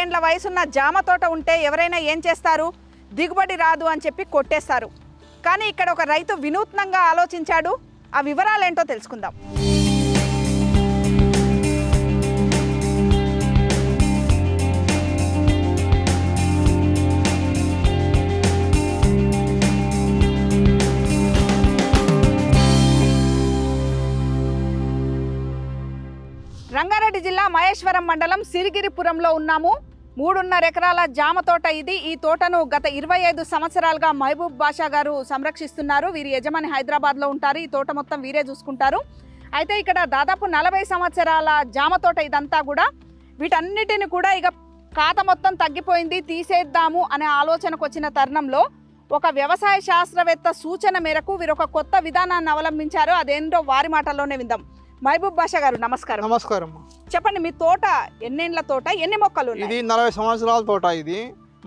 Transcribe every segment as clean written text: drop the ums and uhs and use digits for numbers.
ఏండ్ల వయసున్న జామ తోట ఉంటే ఎవరైనా ఏం చేస్తారు? దిగుబడి రాదు అని చెప్పి కొట్టేస్తారు. కానీ ఇక్కడ ఒక రైతు వినూత్నంగా ఆలోచించాడు. ఆ వివరాలు ఏంటో తెలుసుకుందాం. రంగారెడ్డి జిల్లా మహేశ్వరం మండలం సిరిగిరిపురంలో ఉన్నాము. 3.5 ఎకరాల జామ తోట ఇది. ఈ తోటను గత 25 సంవత్సరాలుగా మహబూబ్ బాషా గారు సంరక్షిస్తున్నారు. వీరి యజమాని హైదరాబాద్లో ఉంటారు. ఈ తోట మొత్తం వీరే చూసుకుంటారు. అయితే ఇక్కడ దాదాపు 40 సంవత్సరాల జామ తోట ఇదంతా కూడా. వీటన్నిటిని కూడా ఇక ఖాతా మొత్తం తగ్గిపోయింది, తీసేద్దాము అనే ఆలోచనకు వచ్చిన తరుణంలో ఒక వ్యవసాయ శాస్త్రవేత్త సూచన మేరకు వీరు ఒక కొత్త విధానాన్ని అవలంబించారు. అదేంటో వారి మాటల్లోనే విందాం. మహబూబ్ బాషా గారు నమస్కారం. నమస్కారం. చెప్పండి, మీ తోట ఎన్నేళ్ల తోట, ఎన్ని మొక్కలు? ఇది 40 సంవత్సరాల తోట. ఇది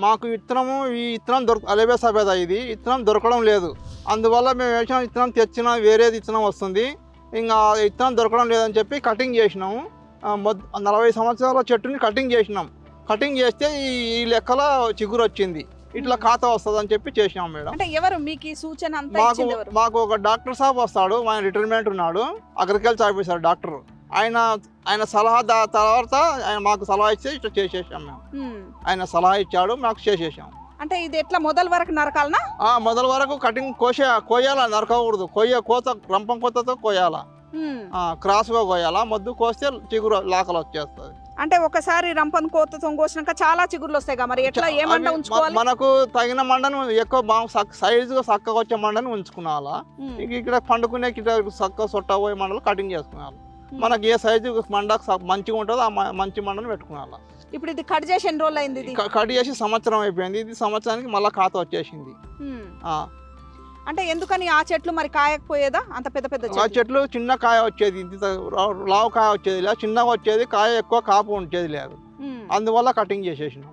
మాకు ఈ విత్తనం అలేబే సబేదా ఇది విత్తనం దొరకడం లేదు. అందువల్ల మేము వేసిన విత్తనం తెచ్చిన వేరేది విత్తనం వస్తుంది. ఇంకా విత్తనం దొరకడం లేదని చెప్పి కటింగ్ చేసినాము. 40 సంవత్సరాల చెట్టుని కటింగ్ చేసినాం. కటింగ్ చేస్తే ఈ లెక్కల చిగురు వచ్చింది. ఇట్లా ఖాతా వస్తుంది అని చెప్పి చేసినాం మేడం. అంటే ఎవరు మీకు ఈ సూచన అంతా ఇచ్చింది? మాకు ఒక డాక్టర్ సాబ్ వస్తాడు, ఆయన రిటైర్మెంట్ ఉన్నాడు, అగ్రికల్చర్ ఆఫీసర్ డాక్టర్. ఆయన సలహా తర్వాత ఆయన మాకు సలహా ఇచ్చి ఇట్లా చేసేసాం మేము. ఆయన సలహా ఇచ్చాడు, మాకు చేసేసాం. అంటే ఇది ఎట్లా మొదల వరకు నరకాలనా? మొదల వరకు కటింగ్ కోయాలా, నరకకూడదు. రంపం కోతతో కోయాలా, క్రాస్గా కోయాలా. మొద్దు కోస్తే చిగురు లాకలు వచ్చేస్తుంది. అంటే ఒకసారి రంపం కోతతో కోసినాక చాలా చిగుర్లు వస్తాయి. మరి ఎట్లా ఏ మండ ఉంచుకోవాలి? మనకు తగిన మండను ఎక్కువ సైజుగా చక్కగా వచ్చే మండని ఉంచుకున్నాలా. ఇక్కడ పండుకునే చక్కగా సొట్ట పోయే మండలు కటింగ్ చేసుకున్నాను. మనకి ఏ సైజు మండ మంచిగా ఉంటుందో ఆ మంచి మండని పెట్టుకున్నాలా. ఇప్పుడు ఇది కట్ చేసి ఎన్ని రోజులు అయింది? కట్ చేసి సంవత్సరం అయిపోయింది. ఇది సంవత్సరానికి మళ్ళీ ఖాతా వచ్చేసింది. అంటే ఎందుకని ఆ చెట్లు మరి కాయకపోయేదా? అంత పెద్ద పెద్ద చెట్లు చిన్న కాయ వచ్చేది, లావు కాయ వచ్చేది లేదు, చిన్నగా వచ్చేది, కాయ ఎక్కువ కాపు వచ్చేది లేదు. అందువల్ల కటింగ్ చేసేసినాం.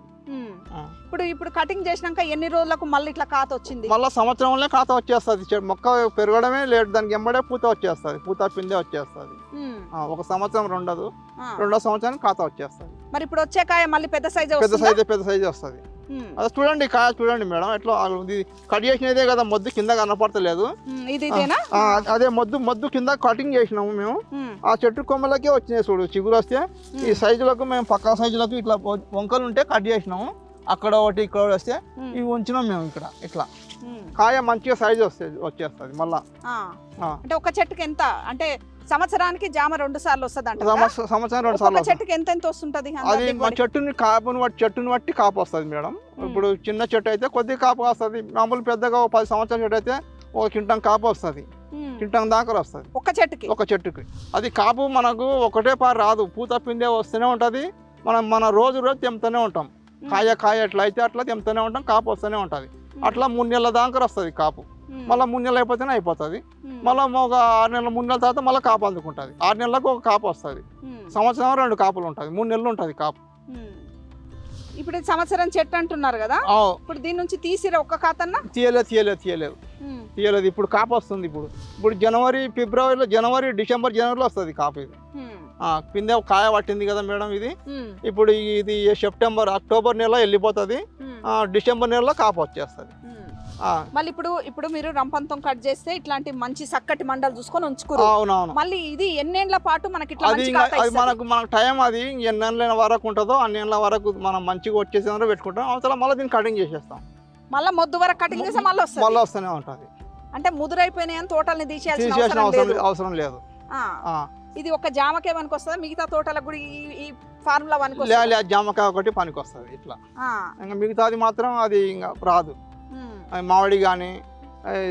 ఇప్పుడు కటింగ్ చేసినాక ఎన్ని రోజులకు మళ్ళీ ఇట్లా ఖాతా వచ్చింది? మళ్ళీ సంవత్సరంలో ఖాతా వచ్చేస్తుంది. మొక్క పెరగడమే లేట్, దానికి ఎంబడే పూత వచ్చేస్తుంది, పూత పిందే వచ్చేస్తుంది. ఒక సంవత్సరం రెండో సంవత్సరానికి ఖాతా వచ్చేస్తుంది. మరి ఇప్పుడు వచ్చే కాయ మళ్ళీ పెద్ద సైజ్ వస్తుంది. అది చూడండి, కాయ చూడండి మేడం ఎట్లా కట్ చేసినదే కదా, మొద్దు కింద కనపడతలేదు. అదే మొద్దు కింద కటింగ్ చేసినాము మేము. ఆ చెట్టు కొమ్మలకే వచ్చినాయి చూడు చిగురు వస్తే. ఈ సైజులకు మేము పక్క సైజులకు ఇట్లా వంకలు ఉంటే కట్ చేసినాము. అక్కడ ఒకటి ఇక్కడ వస్తే ఇవి ఉంచినాం మేము. ఇక్కడ ఇట్లా కాయ మంచిగా సైజు వచ్చేస్తుంది మళ్ళా. అంటే ఒక చెట్టుకి ఎంత? అంటే సంవత్సరానికి జామ 2 సార్లు వస్తుంది అంట. సంవత్సరం 2 సార్లు చెట్టుకి ఎంత వస్తుంటది? అది మా చెట్టుని బట్టి కాపు వస్తుంది మేడం. ఇప్పుడు చిన్న చెట్టు అయితే కొద్దిగా కాపు వస్తుంది. మామూలు పెద్దగా 10 సంవత్సరాల చెట్టు అయితే ఒక కింటం కాపు వస్తుంది, కింటం దాకా వస్తుంది ఒక చెట్టుకి. అది కాపు మనకు ఒకటే పారి రాదు, పూత పిందే వస్తూనే ఉంటుంది. మన రోజు తెంపుతూనే ఉంటాం. కాయ ఎట్లా అయితే అట్లా తెంపుతూనే ఉంటాం, కాపు వస్తూనే ఉంటుంది. అట్లా 3 నెలల దాకా వస్తుంది కాపు. మళ్ళీ 3 నెలలు అయిపోతేనే అయిపోతుంది. మళ్ళీ ఒక 6 నెలలు 3 నెలల తర్వాత మళ్ళీ కాపు అందుకుంటుంది. 6 నెలలకు ఒక కాపు వస్తుంది. సంవత్సరం 2 కాపులు ఉంటుంది, 3 నెలలు ఉంటుంది కాపు. ఇప్పుడు సంవత్సరం చెట్టు అంటున్నారు కదా, ఇప్పుడు దీని నుంచి తీసిరా ఒక్క ఖాతన్నా? తీయలేదు. ఇప్పుడు కాపు వస్తుంది. ఇప్పుడు జనవరి డిసెంబర్ వస్తుంది కాపు. ఇది పిందె కాయ పట్టింది కదా మేడం. ఇప్పుడు ఇది అక్టోబర్ నెల వెళ్ళిపోతుంది. డిసెంబర్ నెలలో కాపు వచ్చేస్తుంది. మళ్ళీ ఇప్పుడు మీరు రంపంతో కట్ చేస్తే ఇట్లాంటి మంచి చక్కటి మండలు చూసుకొని ఉంచుకోరు. అవునవును. మళ్ళీ ఇది ఎన్నేళ్ల పాటు మనకి మనకు టైం అది ఎన్నేళ్ళ వరకు ఉంటుందో అన్నేళ్ళ వరకు మనం మంచిగా వచ్చేసి పెట్టుకుంటాం. అవతల మళ్ళీ దీన్ని కటింగ్ చేసేస్తాం. మళ్ళీ మొద్దు వరకు కటింగ్ చేస్తే మళ్ళీ వస్తూనే ఉంటుంది. అంటే ముదురైపోయిన తోటల్ని తీసేయాల్సిన అవసరం లేదు. ఇది ఒక జామకాయ పనికి వస్తుంది, మిగతా తోటలకు కూడా ఈ ఫార్ములా పనికి వస్తుంది. జామకాయ ఒకటి పనికి వస్తుంది ఇట్లా. ఇంకా మిగతాది మాత్రం అది ఇంకా రాదు. మామిడి కానీ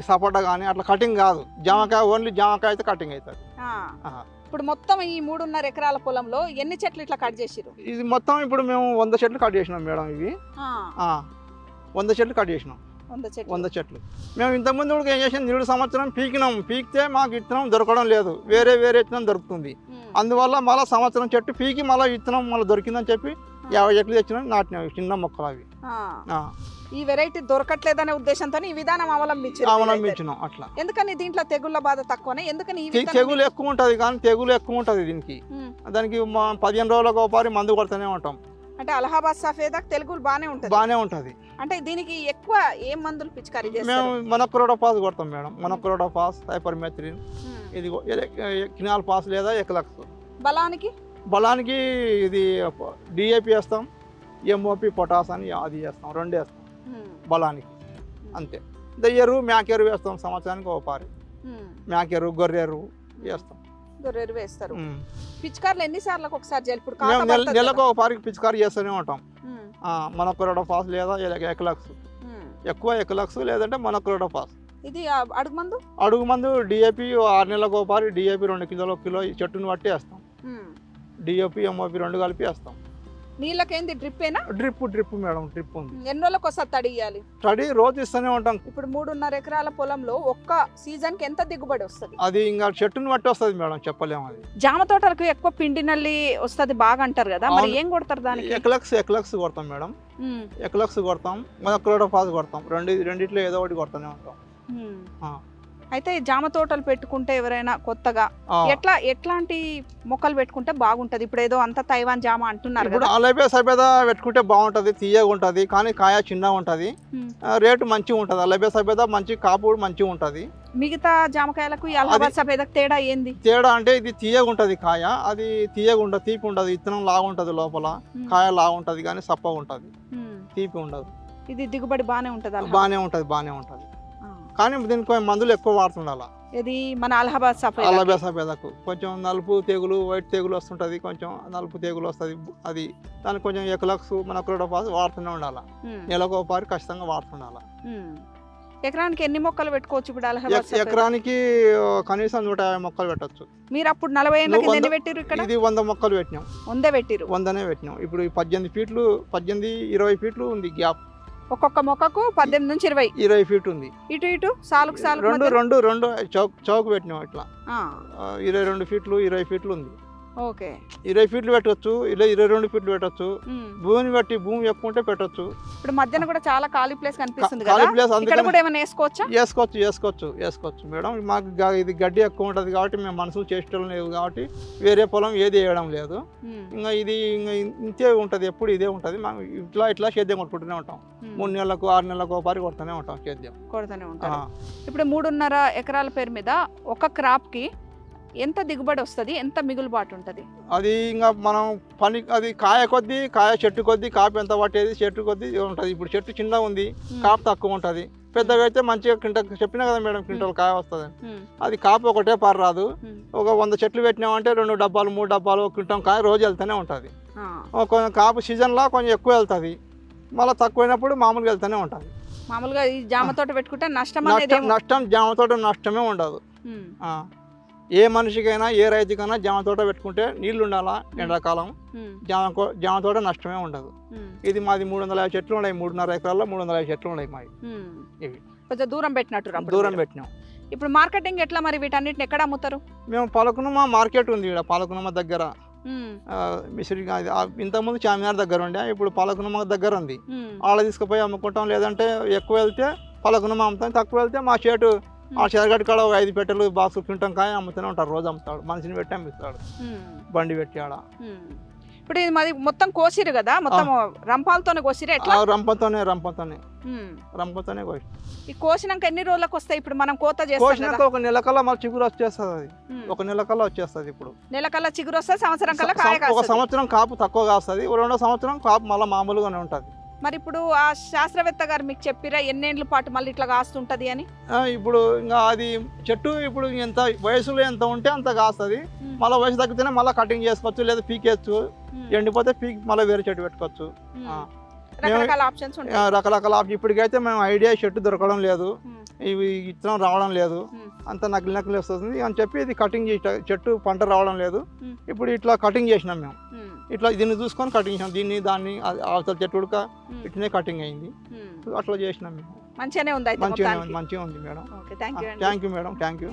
సపోటా కానీ అట్లా కటింగ్ కాదు. జామకాయ ఓన్లీ జామకాయ అయితే కటింగ్ అవుతుంది. ఇప్పుడు మొత్తం ఈ 3.5 ఎకరాల పొలంలో ఎన్ని చెట్లు ఇట్లా కట్ చేసిరు? ఇది మొత్తం ఇప్పుడు మేము 100 చెట్లు కట్ చేసినాం మేడం. ఇవి 100 చెట్లు కట్ చేసినాం. 100 చెట్లు. మేము ఇంతకుముందు కూడా ఏం చేసాం, 7 సంవత్సరం పీకితే మాకు విత్తనం దొరకడం లేదు, వేరే విత్తనం దొరుకుతుంది. అందువల్ల మళ్ళీ సంవత్సరం చెట్టు పీకి మళ్ళీ విత్తనం మళ్ళీ దొరికిందని చెప్పి 50 చెట్లు తెచ్చినాం, నాటినాం చిన్న మొక్కలు అవి. ఈ వెరైటీ దొరకట్లేదనే ఉద్దేశంతో ఈ విధానం అవలంబించినాం. అట్లా ఎందుకని దీంట్లో తెగుళ్ళ బాధ తక్కువనే? ఎందుకని తెగులు ఎక్కువ ఉంటది, కానీ తెగులు ఎక్కువ ఉంటది దీనికి. దానికి 15 రోజులకు ఒకసారి మందు కొడుతూనే ఉంటాం. అంటే అలహాబాద్ సఫేదా తెలుగులు బానే ఉంటుంది. బాగానే ఉంటుంది. అంటే దీనికి ఎక్కువ ఏం మందులు పిచికారీ చేస్తారు? మేము మనక్రోడోపాస్ కొడతాం మేడం. మనక్రోడోపాస్, హైపర్మెథ్రిన్, ఇది కినాల్ పాస్ లేదా ఎక్లక్స్. బలానికి ఇది డిఏపి వేస్తాం, ఎంఓపి పొటాస్ అని అది వేస్తాం, 2 వేస్తాం బలానికి అంతే. దయ్యరు మేకెరు వేస్తాం, సంవత్సరానికి ఒక పారి మేకెరు గొర్రెరు వేస్తాం. వేస్తారు. పిచికారులు ఎన్నిసార్లకు ఒకసారి నెలకు ఒక పారికి పిచికారి చేస్తూనే ఉంటాం. మనక్రోడోపాస్ లేదా ఎక్లక్స్, ఎక్కువ ఎక్లక్స్ లేదంటే మనక్రోడోపాస్. ఇది అడుగు మందు డిఏపి 6 నెలలకు ఒక పారి డిఏపి 2 కిలో చెట్టుని బట్టి వేస్తాం. డిఏపి ఎంఓపి 2 కలిపి వేస్తాం. నీళ్ళకేంది డ్రిప్ మేడం, డ్రిప్ ఉంది. ఎన్ని రోజులకు ఒకసారి తడి ఇవ్వాలి? తడి రోజు ఇస్తూనే ఉంటాం. ఇప్పుడు 3.5 ఎకరాల పొలంలో ఒక్క సీజన్ కి ఎంత దిగుబడి వస్తుంది? అది ఇంకా చెట్టుని బట్టి వస్తుంది మేడం, చెప్పలేము. అది జామ తోటలకు ఎక్కువ పిండి నల్లి వస్తుంది బాగా అంటారు కదా, మరి ఏం కొడతారు దానికి? ఎక్లక్స్ కొడతాం మేడం, ఎక్లక్స్ కొడతాం, మనక్రోడోపాస్ కొడతాం. రెండిట్లో ఏదో ఒకటి కొడతానే ఉంటాం. అయితే జామ తోటలు పెట్టుకుంటే ఎవరైనా కొత్తగా ఎట్లాంటి మొక్కలు పెట్టుకుంటే బాగుంటది? ఇప్పుడు ఏదో అంత తైవాన్ జామ అంటున్నారు కదా, అలబే సబేదా పెట్టుకుంటే బాగుంటది, తీయగా ఉంటది, కానీ కాయ చిన్నగా ఉంటది, రేటు మంచిగా ఉంటది. అలబే సబేదా మంచి కాపు మంచిగా ఉంటది. మిగతా జామకాయలకు అలహాబాద్ సఫేదాకు తేడా ఏంది? తేడా అంటే ఇది తీయగా ఉంటది కాయ, అది తీయగా ఉండదు, తీపి ఉండదు. ఇత్తనం లాగా ఉంటది, లోపల కాయ లాగా ఉంటది, కానీ సప్పగా ఉంటది, తీపి ఉండదు. ఇది దిగుబడి బానే ఉంటది? బానే ఉంటది. కానీ దీనికి మందులు ఎక్కువ వాడుతుండాల. ఇది మన అలహాబాద్ సఫేదాకు కొంచెం నలుపు తెగులు, వైట్ తెగులు వస్తుంటది, కొంచెం నలుపు తెగులు వస్తుంది. అది దానికి కొంచెం ఎక్లక్స్, మనక్రోడోపాస్ వాడుతూనే ఉండాలి. నెలకు ఒక పారి ఖచ్చితంగా వాడుతుండాలి. ఎకరానికి ఎన్ని మొక్కలు పెట్టుకోవచ్చు ఇప్పుడు అలహాబాద్? ఎకరానికి కనీసం 150 మొక్కలు పెట్టచ్చు. మీరు అప్పుడు 40 ఏళ్ళ కింద ఎన్ని పెట్టిరు? ఇక్కడ ఇది 100 మొక్కలు పెట్టినాం. 100 పెట్టిరు? 100నే పెట్టినాం. ఇప్పుడు 18 ఫీట్లు, 18-20 ఫీట్లు ఉంది గ్యాప్. ఒక్కొక్క మొక్కకు 18 నుంచి 20 ఫీట్ ఉంది. ఇటు సాలుకు రెండు చౌక్ పెట్టినాం. ఇట్లా 22 ఫీట్లు, 20 ఫీట్లు ఉంది. ఓకే, 20 ఫీట్లు పెట్టచ్చు, ఇలా 22 ఫీట్లు పెట్టచ్చు. భూమిని బట్టి భూమి ఎక్కువ ఉంటే పెట్టచ్చు. ఇప్పుడు మధ్యన కూడా చాలా ఖాళీ ప్లేస్ కనిపిస్తుంది కదా, ఇక్కడ కూడా ఏమైనా వేసుకోవచ్చు మేడం. మాకు ఇది గడ్డి ఎక్కువ ఉంటది కాబట్టి మేము మనసులు చేసేటోళ్ళు లేవు కాబట్టి వేరే పొలం ఏది వేయడం లేదు. ఇంకా ఇది ఇంకా ఇంతే ఉంటది, ఎప్పుడు ఇదే ఉంటది. మనం ఇట్లా సేద్యం కొట్టుకుంటూనే ఉంటాం. 3 నెలలకు 6 నెలలకు ఒక పారి కొడుతూనే ఉంటాం, సేద్యం కొడుతూనే ఉంటాం. ఇప్పుడు 3.5 ఎకరాల పేరు మీద ఒక క్రాప్ కి ఎంత దిగుబడి వస్తుంది, ఎంత మిగులుబాటు ఉంటుంది? అది ఇంకా మనం పని, అది కాయ కొద్దీ, కాయ చెట్టు కొద్దీ కాపు ఎంత పట్టేది చెట్టు కొద్దీ ఉంటుంది. ఇప్పుడు చెట్టు చిన్నగా ఉంది, కాపు తక్కువ ఉంటుంది. పెద్దగా అయితే మంచిగా చెప్పినా కదా మేడం, క్వింటల్ కాయ వస్తుంది. అది కాపు ఒకటే పారు రాదు. ఒక 100 చెట్లు పెట్టినామంటే 2 డబ్బాలు 3 డబ్బాలు క్వింటల్ కాయ రోజు వెళ్తూనే ఉంటుంది. కొంచెం కాపు సీజన్లో కొంచెం ఎక్కువ వెళ్తుంది, మళ్ళీ తక్కువైనప్పుడు మామూలుగా వెళ్తూనే ఉంటుంది. మామూలుగా ఈ జామ తోట పెట్టుకుంటే నష్టం జామ తోట నష్టమే ఉండదు. ఏ మనిషికైనా ఏ రైతుకైనా జామ తోట పెట్టుకుంటే నీళ్లు ఉండాలా, ఎండాకాలం జామ తోట నష్టమే ఉండదు. ఇది మాది 350 చెట్లు ఉన్నాయి, 3.5 ఎకరాల్లో 350 చెట్లు ఉన్నాయి మాది. ఇవి కొంచెం దూరం పెట్టినాం. ఇప్పుడు మార్కెటింగ్ ఎట్లా మరి? వీటన్నిటిని ఎక్కడ అమ్ముతారు? మేము పాలకునుమ మార్కెట్ ఉంది ఇక్కడ, పాలకునుమ దగ్గర మిసిరి. ఇంతకుముందు చామినార్ దగ్గర ఉండే, ఇప్పుడు పాలకునుమ దగ్గర ఉంది. వాళ్ళ తీసుకుపోయి అమ్ముకుంటాం, లేదంటే ఎక్కువ వెళ్తే పాలకునుమ అమ్ముతాం, తక్కువ వెళ్తే మా చేటు ఆ చెరగడ్డ కాడ 5 పెట్టెలు బాక్స్ క్వింటల్ కాయ అమ్ముతూనే ఉంటారు. రోజు అమ్ముతాడు, మనిషిని పెట్టి అమ్మిస్తాడు, బండి పెట్టి ఆడ. ఇప్పుడు ఇది మాది మొత్తం కోసిరు కదా, మొత్తం రంపాలతోనే కోసిరు? రంపంతోనే కోసి. ఈ కోసినాక ఎన్ని రోజులకు వస్తాయి? ఇప్పుడు మనం కోత చేసినాక 1 నెల కల్లా మళ్ళీ చిగురు వచ్చేస్తుంది. అది 1 నెల కల్లా వచ్చేస్తుంది. ఇప్పుడు నెల కల్లా చిగురు వస్తుంది, సంవత్సరం కల్లా కాయ కాస్తుంది. 1 సంవత్సరం కాపు తక్కువ కాస్తుంది, 2వ సంవత్సరం కాపు మళ్ళీ మామూలుగానే ఉంటుంది. మరి ఇప్పుడు ఆ శాస్త్రవేత్త గారు మీకు చెప్పిరా ఎన్నేళ్ల పాటు మళ్ళీ ఇట్లా కాస్తుంటది అని? ఇప్పుడు ఇంకా అది చెట్టు ఇప్పుడు ఎంత వయసులో ఎంత ఉంటే అంత కాస్తుంది. మళ్ళీ వయసు తగ్గితేనే మళ్ళీ కటింగ్ చేసుకోవచ్చు, లేదా పీకేయచ్చు. ఎండిపోతే పీకి మళ్ళీ వేరే చెట్టు పెట్టుకోవచ్చు. రకరకాల ఆప్షన్స్ ఉంటాయి. ఇప్పటికైతే మేము ఐడియా చెట్టు దొరకడం లేదు, ఇవి ఇత్తనం రావడం లేదు, అంత నకిలీ వస్తుంది అని చెప్పి ఇది కటింగ్ చెట్టు పంట రావడం లేదు. ఇప్పుడు ఇట్లా కటింగ్ చేసినాం మేము. ఇట్లా దీన్ని చూసుకొని కటింగ్ చేసినాం, దీన్ని దాన్ని అవతల చెట్టు ఉడక ఇట్లనే కటింగ్ అయింది. అట్లా చేసినాం మేము. మంచిగానే ఉంది madam. Thank you madam, thank you.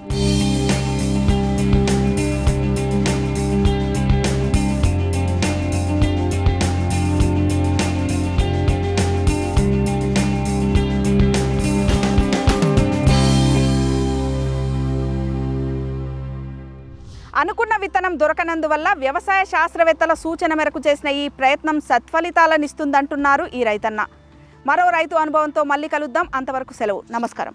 అనుకున్న విత్తనం దొరకనందువల్ల వ్యవసాయ శాస్త్రవేత్తల సూచన మేరకు చేసిన ఈ ప్రయత్నం సత్ఫలితాలను ఇస్తుందంటున్నారు ఈ రైతన్న. మరో రైతు అనుభవంతో మళ్ళీ కలుద్దాం. అంతవరకు సెలవు. నమస్కారం.